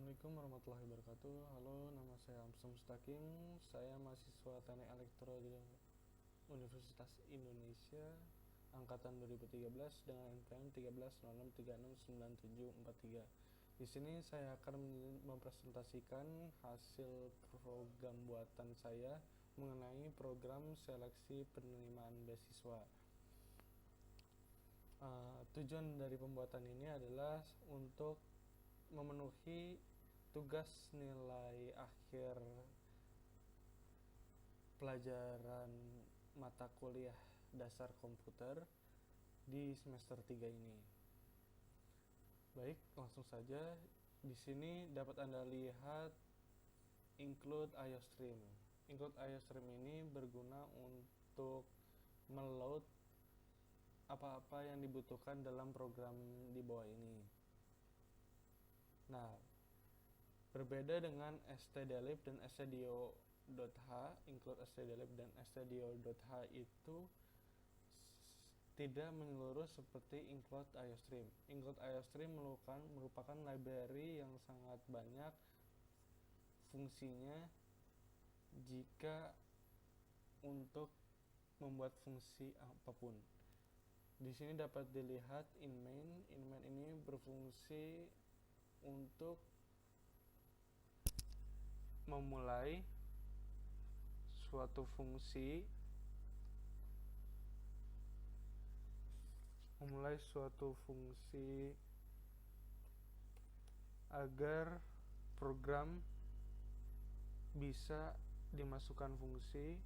Assalamualaikum warahmatullahi wabarakatuh. Halo, nama saya Amsam Mustaqim. Saya mahasiswa Teknik Elektro di Universitas Indonesia angkatan 2013 dengan NPM 1306369743. Di sini saya akan mempresentasikan hasil program buatan saya mengenai program seleksi penerimaan beasiswa. Tujuan dari pembuatan ini adalah untuk memenuhi tugas nilai akhir pelajaran mata kuliah dasar komputer di semester 3 ini. Baik, langsung saja. Di sini dapat Anda lihat include IOStream. Include IOStream ini berguna untuk meload apa-apa yang dibutuhkan dalam program di bawah ini. Nah, berbeda dengan stdlib dan stdio.h, include stdlib dan stdio.h itu tidak menyeluruh seperti include IOStream. Include IOStream merupakan library yang sangat banyak fungsinya jika untuk membuat fungsi apapun. Di sini dapat dilihat in main. In main ini berfungsi untuk memulai suatu fungsi agar program bisa dimasukkan fungsi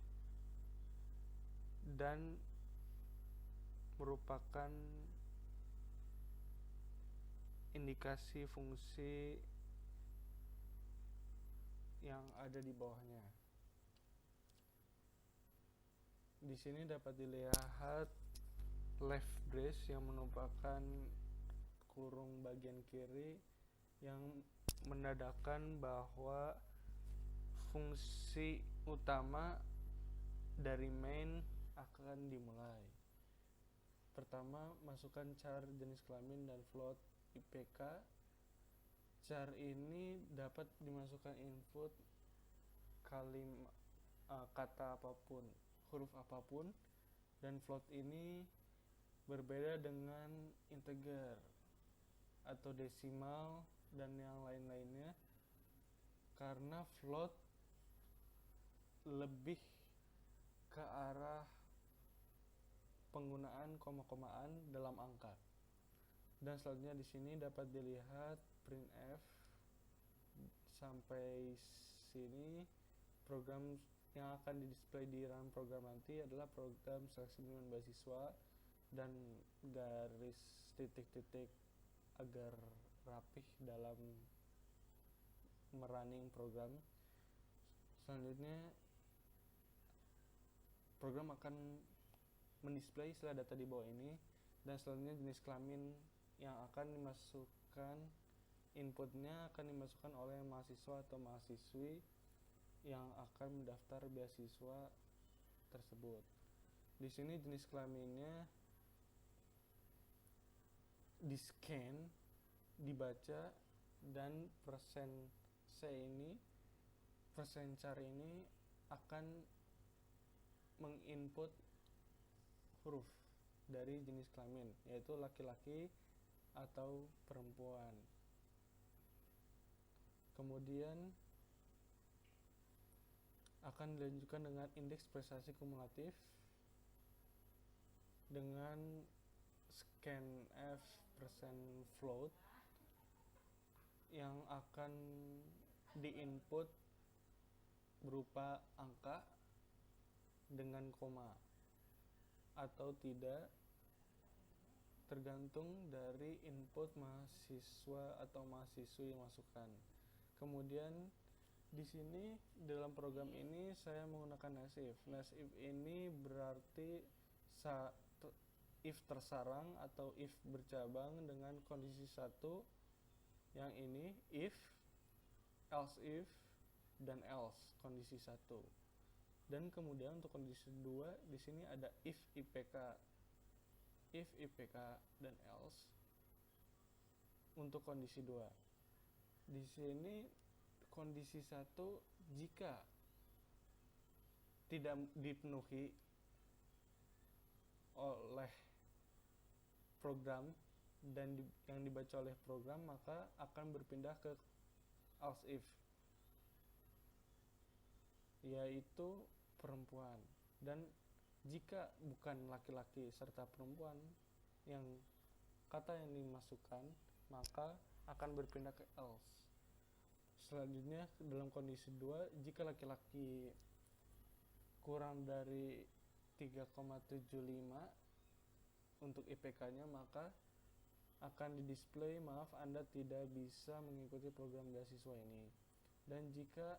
dan merupakan indikasi fungsi yang ada di bawahnya. Di sini dapat dilihat left brace yang merupakan kurung bagian kiri yang menandakan bahwa fungsi utama dari main akan dimulai. Pertama, masukkan char jenis kelamin dan float IPK. Char ini dapat dimasukkan input kata apapun, huruf apapun, dan float ini berbeda dengan integer atau desimal dan yang lain-lainnya karena float lebih ke arah penggunaan koma-komaan dalam angka. Dan selanjutnya di sini dapat dilihat printf. Sampai sini program yang akan di-display di dalam program nanti adalah program seleksi penerimaan beasiswa dan garis titik-titik agar rapih dalam merunning program. Selanjutnya program akan mendisplay setelah data di bawah ini, dan selanjutnya jenis kelamin yang akan dimasukkan, inputnya akan dimasukkan oleh mahasiswa atau mahasiswi yang akan mendaftar beasiswa tersebut. Di sini jenis kelaminnya di scan, dibaca, dan persen char ini akan menginput huruf dari jenis kelamin, yaitu laki-laki atau perempuan. Kemudian akan dilanjutkan dengan indeks prestasi kumulatif dengan scanf persen float yang akan diinput berupa angka dengan koma atau tidak, tergantung dari input mahasiswa atau mahasiswi yang masukkan. Kemudian di sini dalam program ini saya menggunakan nesif. Nesif ini berarti if tersarang atau if bercabang dengan kondisi satu, yang ini if, else if, dan else kondisi satu. Dan kemudian untuk kondisi 2 di sini ada if IPK dan else untuk kondisi 2. Di sini kondisi satu, jika tidak dipenuhi oleh program dan yang dibaca oleh program, maka akan berpindah ke else if, yaitu perempuan. Dan jika bukan laki-laki serta perempuan yang kata yang dimasukkan, maka akan berpindah ke else. Selanjutnya dalam kondisi 2, jika laki-laki kurang dari 3,75 untuk IPK-nya, maka akan didisplay maaf Anda tidak bisa mengikuti program beasiswa ini. Dan jika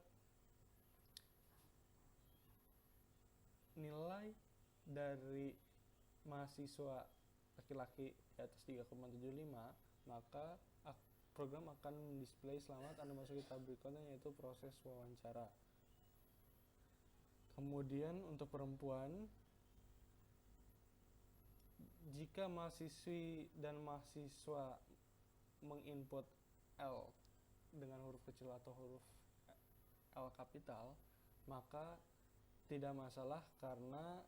nilai dari mahasiswa laki-laki di atas 3,75, maka program akan mendisplay selamat Anda masuki tahap berikutnya, yaitu proses wawancara. Kemudian untuk perempuan, jika mahasiswi dan mahasiswa menginput L dengan huruf kecil atau huruf L kapital, maka tidak masalah karena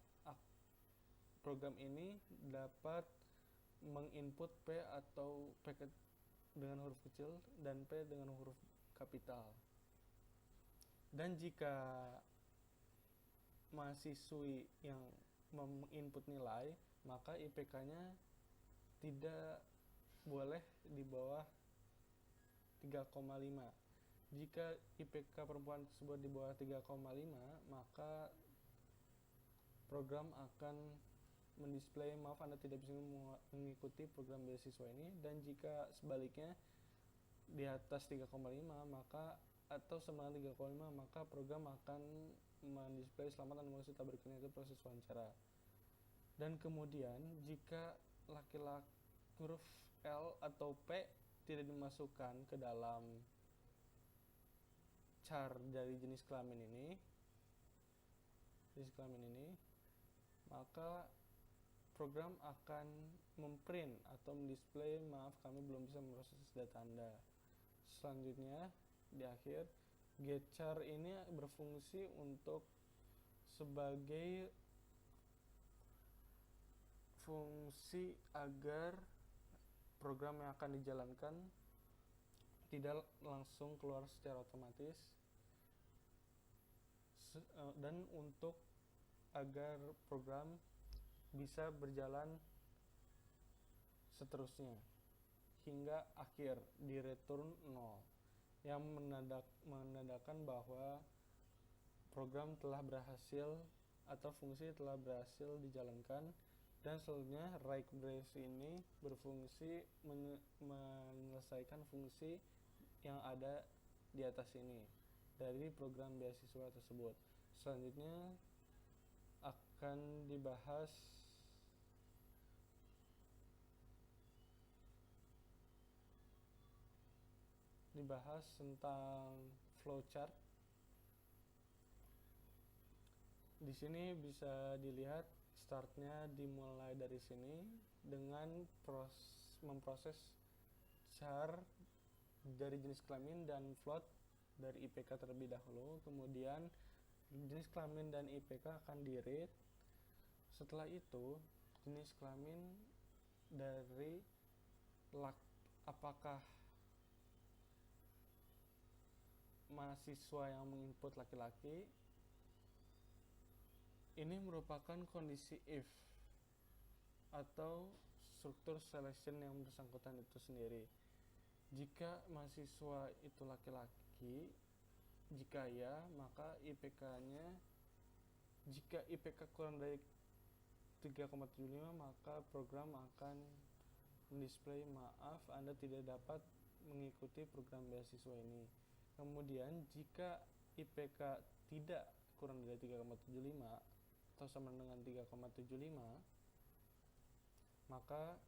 program ini dapat menginput P atau P dengan huruf kecil dan P dengan huruf kapital. Dan jika mahasiswi yang menginput nilai, maka IPK-nya tidak boleh di bawah 3,5. Jika IPK perempuan tersebut di bawah 3,5, maka program akan mendisplay maaf Anda tidak bisa mengikuti program beasiswa ini. Dan jika sebaliknya di atas 3,5 maka atau sama 3,5, maka program akan mendisplay selamat Anda mengikuti tahap berikutnya, itu proses wawancara. Dan kemudian jika laki-laki huruf L atau P tidak dimasukkan ke dalam char dari jenis kelamin ini, maka program akan memprint atau mendisplay maaf kami belum bisa memproses data Anda. Selanjutnya di akhir, getchar ini berfungsi untuk sebagai fungsi agar program yang akan dijalankan tidak langsung keluar secara otomatis, dan untuk agar program bisa berjalan seterusnya hingga akhir di return 0, yang menandakan bahwa program telah berhasil atau fungsi telah berhasil dijalankan. Dan selanjutnya right brace ini berfungsi menyelesaikan fungsi yang ada di atas ini dari program beasiswa tersebut. Selanjutnya akan dibahas tentang flowchart. Di sini bisa dilihat startnya dimulai dari sini dengan memproses char dari jenis kelamin dan float dari IPK terlebih dahulu. Kemudian jenis kelamin dan IPK akan di-read. Setelah itu jenis kelamin dari apakah mahasiswa yang menginput laki-laki, ini merupakan kondisi if atau struktur selection yang bersangkutan itu sendiri. Jika mahasiswa itu laki-laki, jika ya, maka IPK-nya, jika IPK kurang dari 3,75, maka program akan mendisplay maaf Anda tidak dapat mengikuti program beasiswa ini. Kemudian jika IPK tidak kurang dari 3,75 atau sama dengan 3,75, maka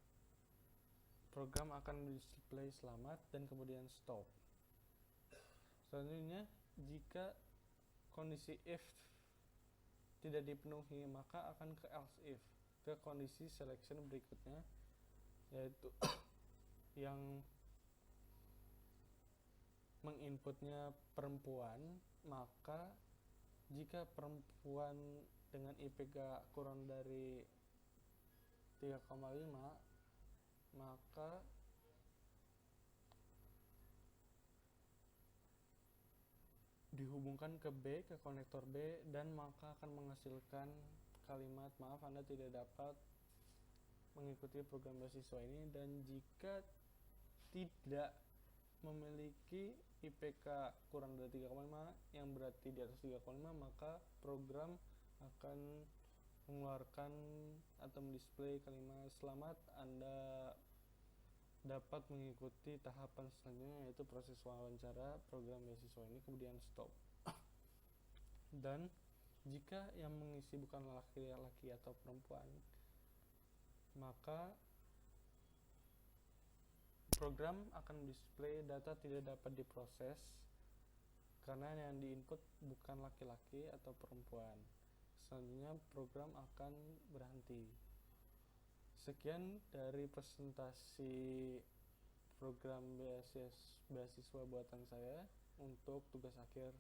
program akan mendisplay selamat dan kemudian stop. Selanjutnya, jika kondisi if tidak dipenuhi, maka akan ke else if, ke kondisi selection berikutnya, yaitu yang menginputnya perempuan, maka jika perempuan dengan IPK kurang dari 3,5, maka dihubungkan ke B, ke konektor B, dan maka akan menghasilkan kalimat maaf Anda tidak dapat mengikuti program beasiswa ini. Dan jika tidak memiliki IPK kurang dari 3,5 yang berarti di atas 3,5, maka program akan mengeluarkan atau mendisplay kalimat selamat Anda dapat mengikuti tahapan selanjutnya, yaitu proses wawancara program beasiswa ini, kemudian stop. Dan jika yang mengisi bukan laki-laki atau perempuan, maka program akan display data tidak dapat diproses karena yang diinput bukan laki-laki atau perempuan. Selanjutnya program akan berhenti. Sekian dari presentasi program beasiswa buatan saya untuk tugas akhir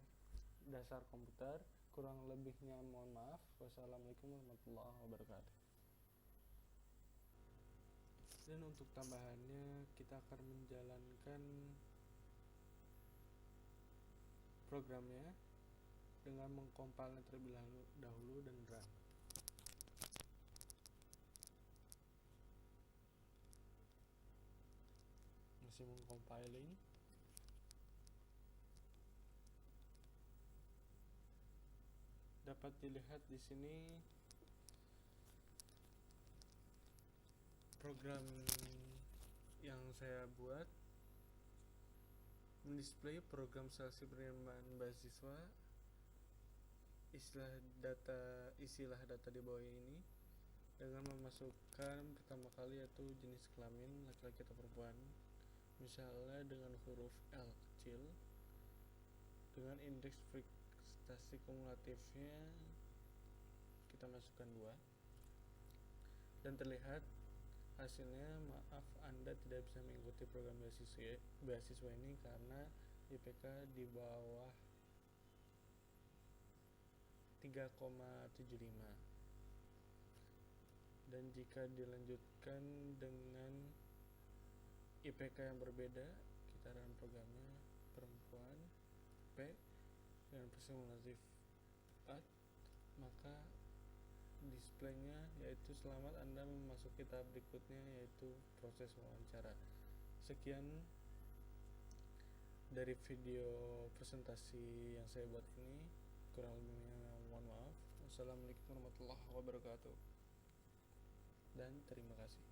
dasar komputer. Kurang lebihnya mohon maaf. Wassalamualaikum warahmatullahi wabarakatuh. Dan untuk tambahannya, kita akan menjalankan programnya dengan mengcompile terlebih dahulu dan run. Masih mengcompiling. Dapat dilihat di sini program yang saya buat mendisplay program seleksi penerimaan beasiswa. Isilah data di bawah ini dengan memasukkan pertama kali yaitu jenis kelamin laki-laki atau perempuan, misalnya dengan huruf L kecil, dengan indeks prestasi kumulatifnya kita masukkan 2, dan terlihat hasilnya maaf Anda tidak bisa mengikuti program beasiswa ini karena IPK di bawah 3,75. Dan jika dilanjutkan dengan IPK yang berbeda, kita run programnya perempuan P dengan simulatif 4, maka displaynya yaitu selamat Anda memasuki tahap berikutnya yaitu proses wawancara. Sekian dari video presentasi yang saya buat ini, kurang lebihnya mohon maaf. Wassalamualaikum warahmatullahi wabarakatuh dan terima kasih.